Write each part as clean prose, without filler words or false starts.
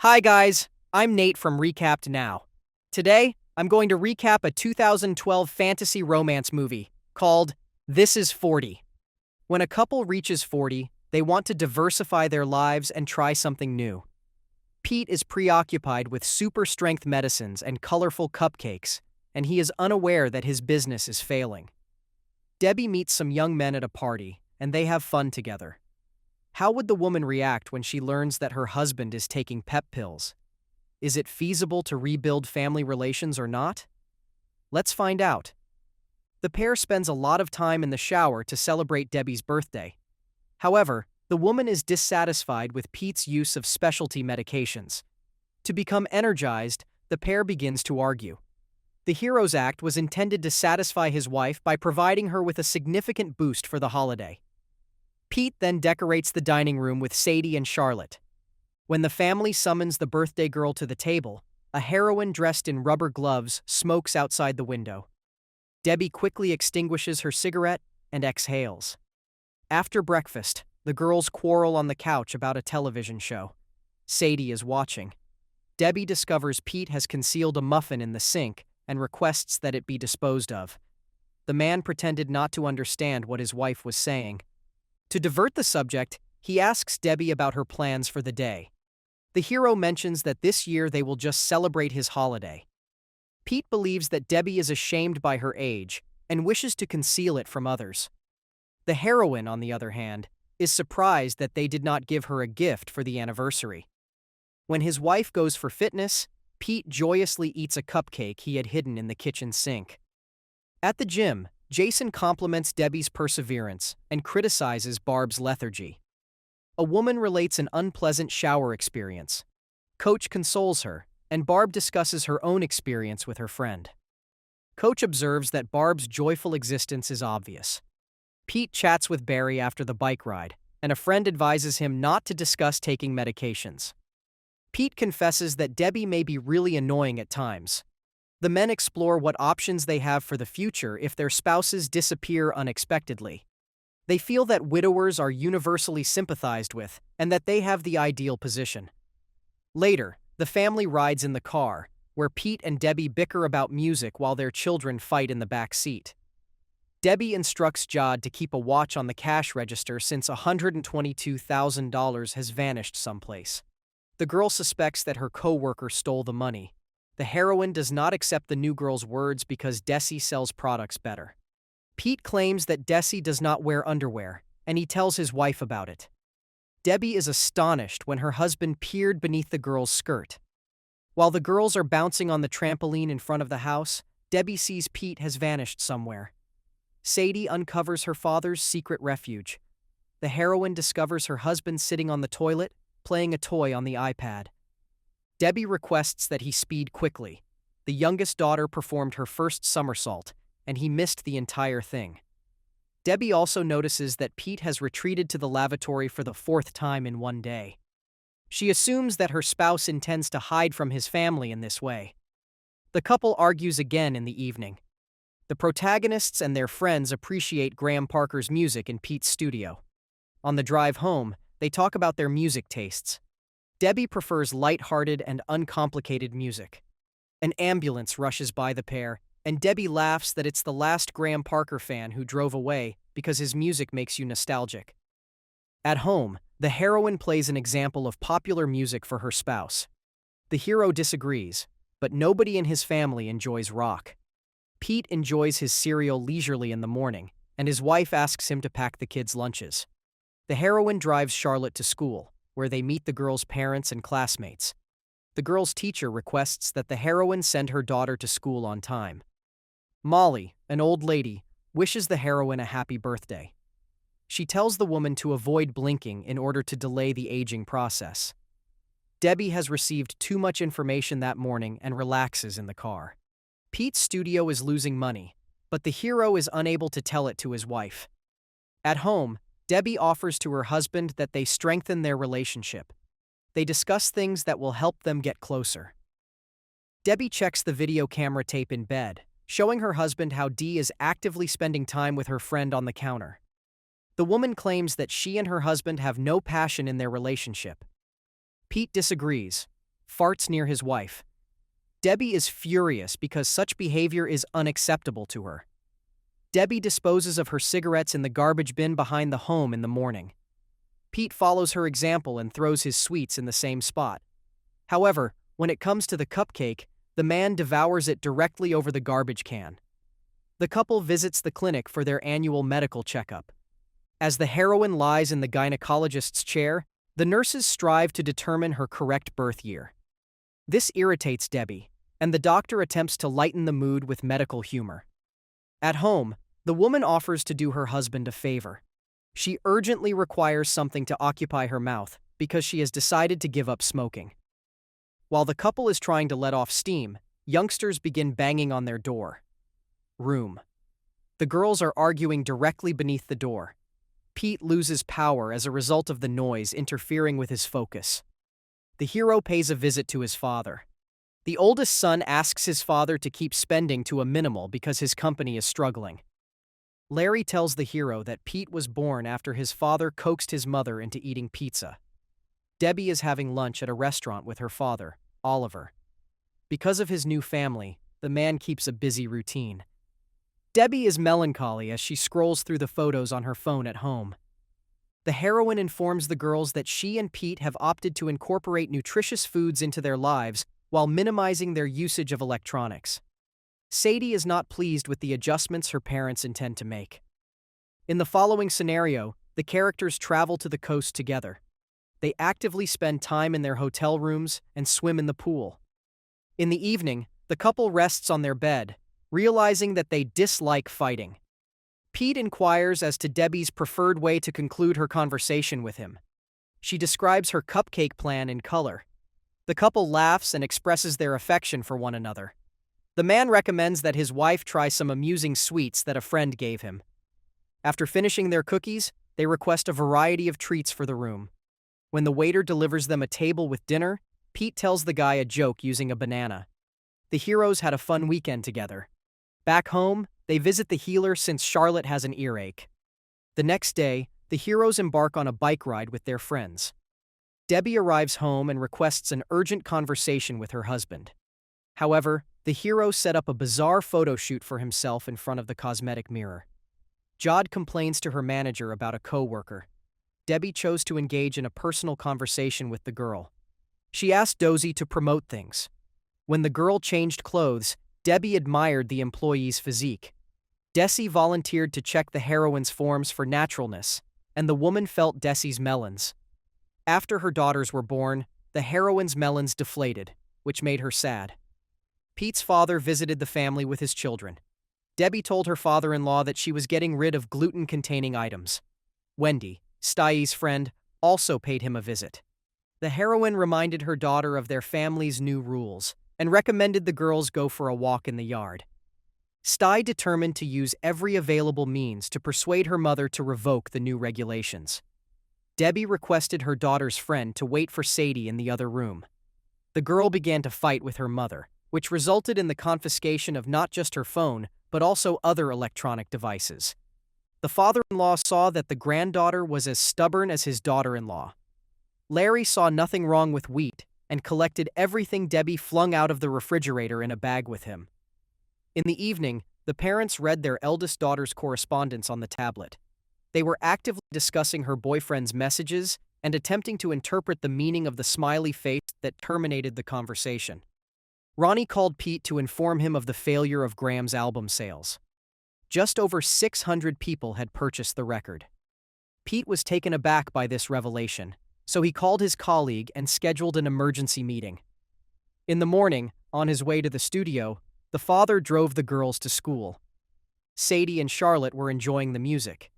Hi guys, I'm Nate from Recapped Now. Today, I'm going to recap a 2012 fantasy romance movie called This Is 40. When a couple reaches 40, they want to diversify their lives and try something new. Pete is preoccupied with super strength medicines and colorful cupcakes, and he is unaware that his business is failing. Debbie meets some young men at a party, and they have fun together. How would the woman react when she learns that her husband is taking pep pills? Is it feasible to rebuild family relations or not? Let's find out. The pair spends a lot of time in the shower to celebrate Debbie's birthday. However, the woman is dissatisfied with Pete's use of specialty medications. To become energized, the pair begins to argue. The hero's act was intended to satisfy his wife by providing her with a significant boost for the holiday. Pete then decorates the dining room with Sadie and Charlotte. When the family summons the birthday girl to the table, a heroine dressed in rubber gloves smokes outside the window. Debbie quickly extinguishes her cigarette and exhales. After breakfast, the girls quarrel on the couch about a television show. Sadie is watching. Debbie discovers Pete has concealed a muffin in the sink and requests that it be disposed of. The man pretended not to understand what his wife was saying. To divert the subject, he asks Debbie about her plans for the day. The hero mentions that this year they will just celebrate his holiday. Pete believes that Debbie is ashamed by her age and wishes to conceal it from others. The heroine, on the other hand, is surprised that they did not give her a gift for the anniversary. When his wife goes for fitness, Pete joyously eats a cupcake he had hidden in the kitchen sink. At the gym, Jason compliments Debbie's perseverance and criticizes Barb's lethargy. A woman relates an unpleasant shower experience. Coach consoles her, and Barb discusses her own experience with her friend. Coach observes that Barb's joyful existence is obvious. Pete chats with Barry after the bike ride, and a friend advises him not to discuss taking medications. Pete confesses that Debbie may be really annoying at times. The men explore what options they have for the future if their spouses disappear unexpectedly. They feel that widowers are universally sympathized with and that they have the ideal position. Later, the family rides in the car, where Pete and Debbie bicker about music while their children fight in the back seat. Debbie instructs Jod to keep a watch on the cash register since $122,000 has vanished someplace. The girl suspects that her co-worker stole the money. The heroine does not accept the new girl's words because Desi sells products better. Pete claims that Desi does not wear underwear, and he tells his wife about it. Debbie is astonished when her husband peered beneath the girl's skirt. While the girls are bouncing on the trampoline in front of the house, Debbie sees Pete has vanished somewhere. Sadie uncovers her father's secret refuge. The heroine discovers her husband sitting on the toilet, playing a toy on the iPad. Debbie requests that he speed quickly. The youngest daughter performed her first somersault, and he missed the entire thing. Debbie also notices that Pete has retreated to the lavatory for the fourth time in one day. She assumes that her spouse intends to hide from his family in this way. The couple argues again in the evening. The protagonists and their friends appreciate Graham Parker's music in Pete's studio. On the drive home, they talk about their music tastes. Debbie prefers light-hearted and uncomplicated music. An ambulance rushes by the pair, and Debbie laughs that it's the last Graham Parker fan who drove away because his music makes you nostalgic. At home, the heroine plays an example of popular music for her spouse. The hero disagrees, but nobody in his family enjoys rock. Pete enjoys his cereal leisurely in the morning, and his wife asks him to pack the kids' lunches. The heroine drives Charlotte to school, where they meet the girl's parents and classmates. The girl's teacher requests that the heroine send her daughter to school on time. Molly, an old lady, wishes the heroine a happy birthday. She tells the woman to avoid blinking in order to delay the aging process. Debbie has received too much information that morning and relaxes in the car. Pete's studio is losing money, but the hero is unable to tell it to his wife. At home, Debbie offers to her husband that they strengthen their relationship. They discuss things that will help them get closer. Debbie checks the video camera tape in bed, showing her husband how Dee is actively spending time with her friend on the counter. The woman claims that she and her husband have no passion in their relationship. Pete disagrees, farts near his wife. Debbie is furious because such behavior is unacceptable to her. Debbie disposes of her cigarettes in the garbage bin behind the home in the morning. Pete follows her example and throws his sweets in the same spot. However, when it comes to the cupcake, the man devours it directly over the garbage can. The couple visits the clinic for their annual medical checkup. As the heroine lies in the gynecologist's chair, the nurses strive to determine her correct birth year. This irritates Debbie, and the doctor attempts to lighten the mood with medical humor. At home, the woman offers to do her husband a favor. She urgently requires something to occupy her mouth because she has decided to give up smoking. While the couple is trying to let off steam, youngsters begin banging on their door. Room. The girls are arguing directly beneath the door. Pete loses power as a result of the noise interfering with his focus. The hero pays a visit to his father. The oldest son asks his father to keep spending to a minimal because his company is struggling. Larry tells the hero that Pete was born after his father coaxed his mother into eating pizza. Debbie is having lunch at a restaurant with her father, Oliver. Because of his new family, the man keeps a busy routine. Debbie is melancholy as she scrolls through the photos on her phone at home. The heroine informs the girls that she and Pete have opted to incorporate nutritious foods into their lives while minimizing their usage of electronics. Sadie is not pleased with the adjustments her parents intend to make. In the following scenario, the characters travel to the coast together. They actively spend time in their hotel rooms and swim in the pool. In the evening, the couple rests on their bed, realizing that they dislike fighting. Pete inquires as to Debbie's preferred way to conclude her conversation with him. She describes her cupcake plan in color. The couple laughs and expresses their affection for one another. The man recommends that his wife try some amusing sweets that a friend gave him. After finishing their cookies, they request a variety of treats for the room. When the waiter delivers them a table with dinner, Pete tells the guy a joke using a banana. The heroes had a fun weekend together. Back home, they visit the healer since Charlotte has an earache. The next day, the heroes embark on a bike ride with their friends. Debbie arrives home and requests an urgent conversation with her husband. However, the hero set up a bizarre photo shoot for himself in front of the cosmetic mirror. Jod complains to her manager about a co-worker. Debbie chose to engage in a personal conversation with the girl. She asked Dozy to promote things. When the girl changed clothes, Debbie admired the employee's physique. Desi volunteered to check the heroine's forms for naturalness, and the woman felt Desi's melons. After her daughters were born, the heroine's melons deflated, which made her sad. Pete's father visited the family with his children. Debbie told her father-in-law that she was getting rid of gluten-containing items. Wendy, Stai's friend, also paid him a visit. The heroine reminded her daughter of their family's new rules and recommended the girls go for a walk in the yard. Stai determined to use every available means to persuade her mother to revoke the new regulations. Debbie requested her daughter's friend to wait for Sadie in the other room. The girl began to fight with her mother, which resulted in the confiscation of not just her phone, but also other electronic devices. The father-in-law saw that the granddaughter was as stubborn as his daughter-in-law. Larry saw nothing wrong with wheat and collected everything Debbie flung out of the refrigerator in a bag with him. In the evening, the parents read their eldest daughter's correspondence on the tablet. They were actively discussing her boyfriend's messages and attempting to interpret the meaning of the smiley face that terminated the conversation. Ronnie called Pete to inform him of the failure of Graham's album sales. Just over 600 people had purchased the record. Pete was taken aback by this revelation, so he called his colleague and scheduled an emergency meeting. In the morning, on his way to the studio, the father drove the girls to school. Sadie and Charlotte were enjoying the music.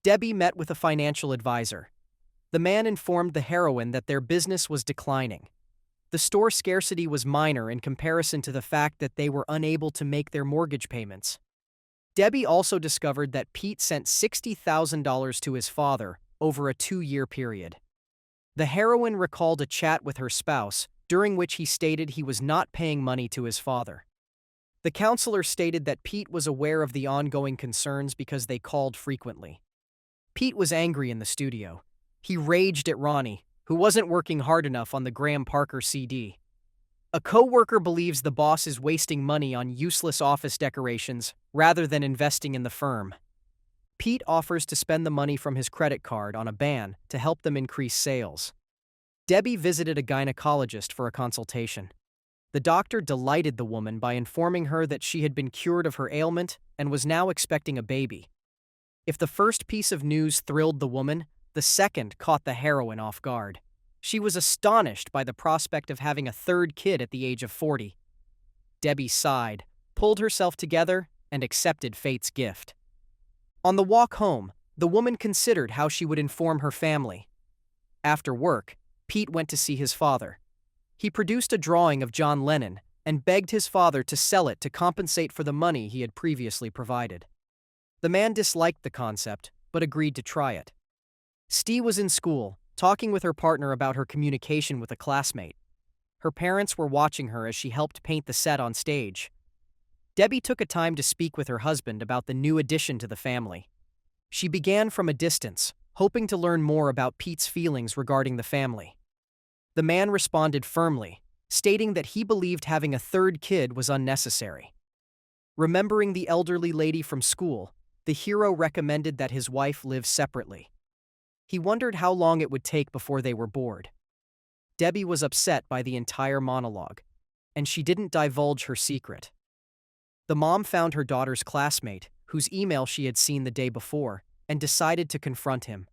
Debbie met with a financial advisor. The man informed the heroine that their business was declining. The store scarcity was minor in comparison to the fact that they were unable to make their mortgage payments. Debbie also discovered that Pete sent $60,000 to his father over a 2-year period. The heroine recalled a chat with her spouse, during which he stated he was not paying money to his father. The counselor stated that Pete was aware of the ongoing concerns because they called frequently. Pete was angry in the studio. He raged at Ronnie, who wasn't working hard enough on the Graham Parker CD. A coworker believes the boss is wasting money on useless office decorations rather than investing in the firm. Pete offers to spend the money from his credit card on a band to help them increase sales. Debbie visited a gynecologist for a consultation. The doctor delighted the woman by informing her that she had been cured of her ailment and was now expecting a baby. If the first piece of news thrilled the woman, the second caught the heroine off guard. She was astonished by the prospect of having a third kid at the age of 40. Debbie sighed, pulled herself together, and accepted fate's gift. On the walk home, the woman considered how she would inform her family. After work, Pete went to see his father. He produced a drawing of John Lennon and begged his father to sell it to compensate for the money he had previously provided. The man disliked the concept, but agreed to try it. Stee was in school, talking with her partner about her communication with a classmate. Her parents were watching her as she helped paint the set on stage. Debbie took a time to speak with her husband about the new addition to the family. She began from a distance, hoping to learn more about Pete's feelings regarding the family. The man responded firmly, stating that he believed having a third kid was unnecessary. Remembering the elderly lady from school, the hero recommended that his wife live separately. He wondered how long it would take before they were bored. Debbie was upset by the entire monologue, and she didn't divulge her secret. The mom found her daughter's classmate, whose email she had seen the day before, and decided to confront him.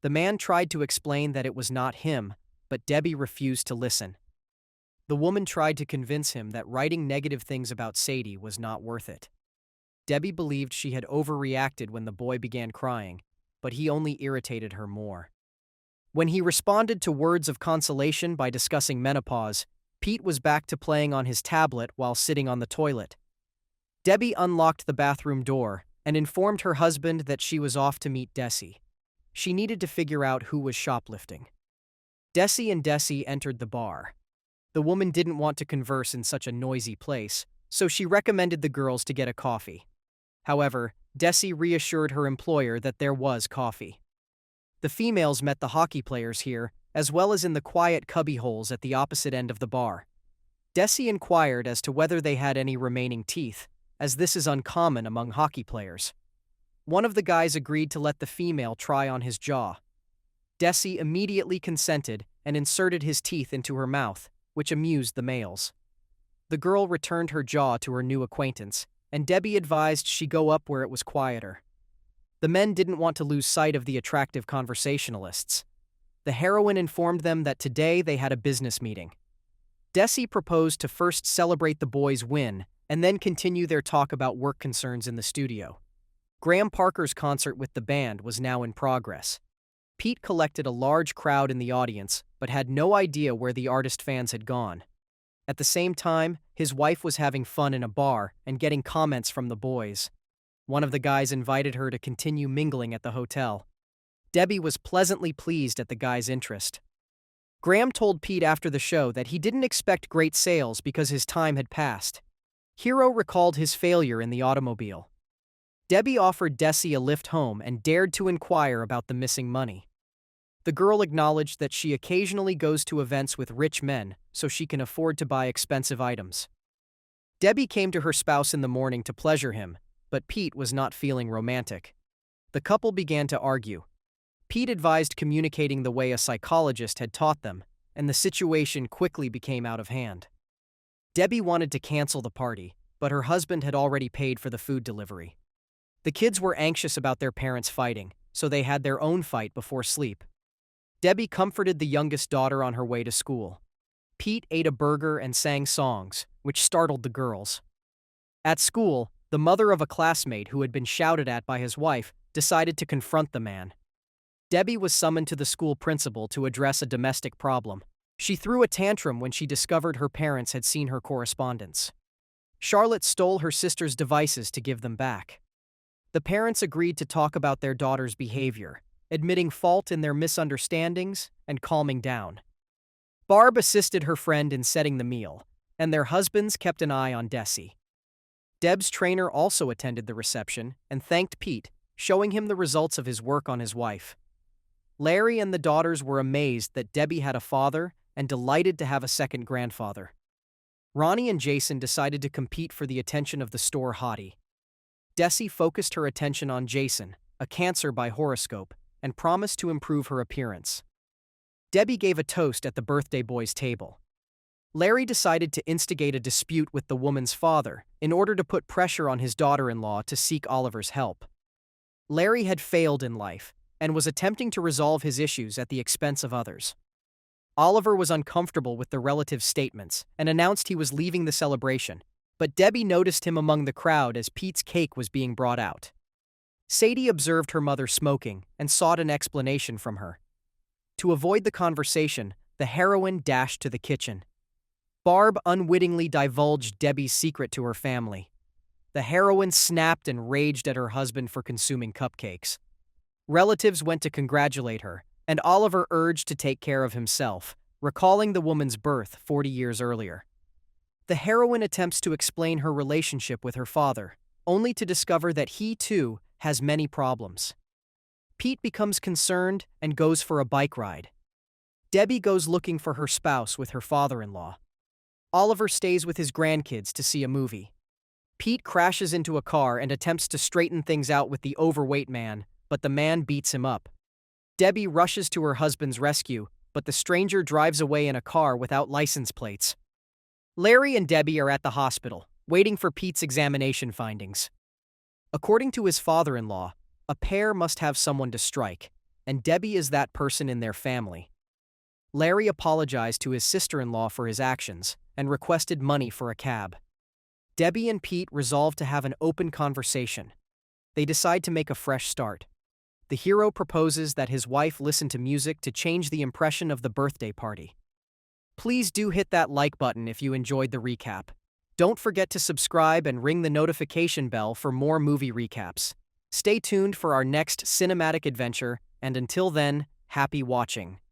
The man tried to explain that it was not him, but Debbie refused to listen. The woman tried to convince him that writing negative things about Sadie was not worth it. Debbie believed she had overreacted when the boy began crying, but he only irritated her more. When he responded to words of consolation by discussing menopause, Pete was back to playing on his tablet while sitting on the toilet. Debbie unlocked the bathroom door and informed her husband that she was off to meet Desi. She needed to figure out who was shoplifting. Desi and Desi entered the bar. The woman didn't want to converse in such a noisy place, so she recommended the girls to get a coffee. However, Desi reassured her employer that there was coffee. The females met the hockey players here, as well as in the quiet cubbyholes at the opposite end of the bar. Desi inquired as to whether they had any remaining teeth, as this is uncommon among hockey players. One of the guys agreed to let the female try on his jaw. Desi immediately consented and inserted his teeth into her mouth, which amused the males. The girl returned her jaw to her new acquaintance, and Debbie advised she go up where it was quieter. The men didn't want to lose sight of the attractive conversationalists. The heroine informed them that today they had a business meeting. Desi proposed to first celebrate the boys' win and then continue their talk about work concerns in the studio. Graham Parker's concert with the band was now in progress. Pete collected a large crowd in the audience, but had no idea where the artist fans had gone. At the same time, his wife was having fun in a bar and getting comments from the boys. One of the guys invited her to continue mingling at the hotel. Debbie was pleasantly pleased at the guy's interest. Graham told Pete after the show that he didn't expect great sales because his time had passed. Hero recalled his failure in the automobile. Debbie offered Desi a lift home and dared to inquire about the missing money. The girl acknowledged that she occasionally goes to events with rich men so she can afford to buy expensive items. Debbie came to her spouse in the morning to pleasure him, but Pete was not feeling romantic. The couple began to argue. Pete advised communicating the way a psychologist had taught them, and the situation quickly became out of hand. Debbie wanted to cancel the party, but her husband had already paid for the food delivery. The kids were anxious about their parents fighting, so they had their own fight before sleep. Debbie comforted the youngest daughter on her way to school. Pete ate a burger and sang songs, which startled the girls. At school, the mother of a classmate who had been shouted at by his wife decided to confront the man. Debbie was summoned to the school principal to address a domestic problem. She threw a tantrum when she discovered her parents had seen her correspondence. Charlotte stole her sister's devices to give them back. The parents agreed to talk about their daughter's behavior, admitting fault in their misunderstandings and calming down. Barb assisted her friend in setting the meal, and their husbands kept an eye on Desi. Deb's trainer also attended the reception and thanked Pete, showing him the results of his work on his wife. Larry and the daughters were amazed that Debbie had a father and delighted to have a second grandfather. Ronnie and Jason decided to compete for the attention of the store hottie. Desi focused her attention on Jason, a Cancer by horoscope, and promised to improve her appearance. Debbie gave a toast at the birthday boy's table. Larry decided to instigate a dispute with the woman's father in order to put pressure on his daughter-in-law to seek Oliver's help. Larry had failed in life and was attempting to resolve his issues at the expense of others. Oliver was uncomfortable with the relative's statements and announced he was leaving the celebration, but Debbie noticed him among the crowd as Pete's cake was being brought out. Sadie observed her mother smoking and sought an explanation from her. To avoid the conversation, the heroine dashed to the kitchen. Barb unwittingly divulged Debbie's secret to her family. The heroine snapped and raged at her husband for consuming cupcakes. Relatives went to congratulate her, and Oliver urged to take care of himself, recalling the woman's birth 40 years earlier. The heroine attempts to explain her relationship with her father, only to discover that he, too, has many problems. Pete becomes concerned and goes for a bike ride. Debbie goes looking for her spouse with her father-in-law. Oliver stays with his grandkids to see a movie. Pete crashes into a car and attempts to straighten things out with the overweight man, but the man beats him up. Debbie rushes to her husband's rescue, but the stranger drives away in a car without license plates. Larry and Debbie are at the hospital, waiting for Pete's examination findings. According to his father-in-law, a pair must have someone to strike, and Debbie is that person in their family. Larry apologized to his sister-in-law for his actions and requested money for a cab. Debbie and Pete resolve to have an open conversation. They decide to make a fresh start. The hero proposes that his wife listen to music to change the impression of the birthday party. Please do hit that like button if you enjoyed the recap. Don't forget to subscribe and ring the notification bell for more movie recaps. Stay tuned for our next cinematic adventure, and until then, happy watching.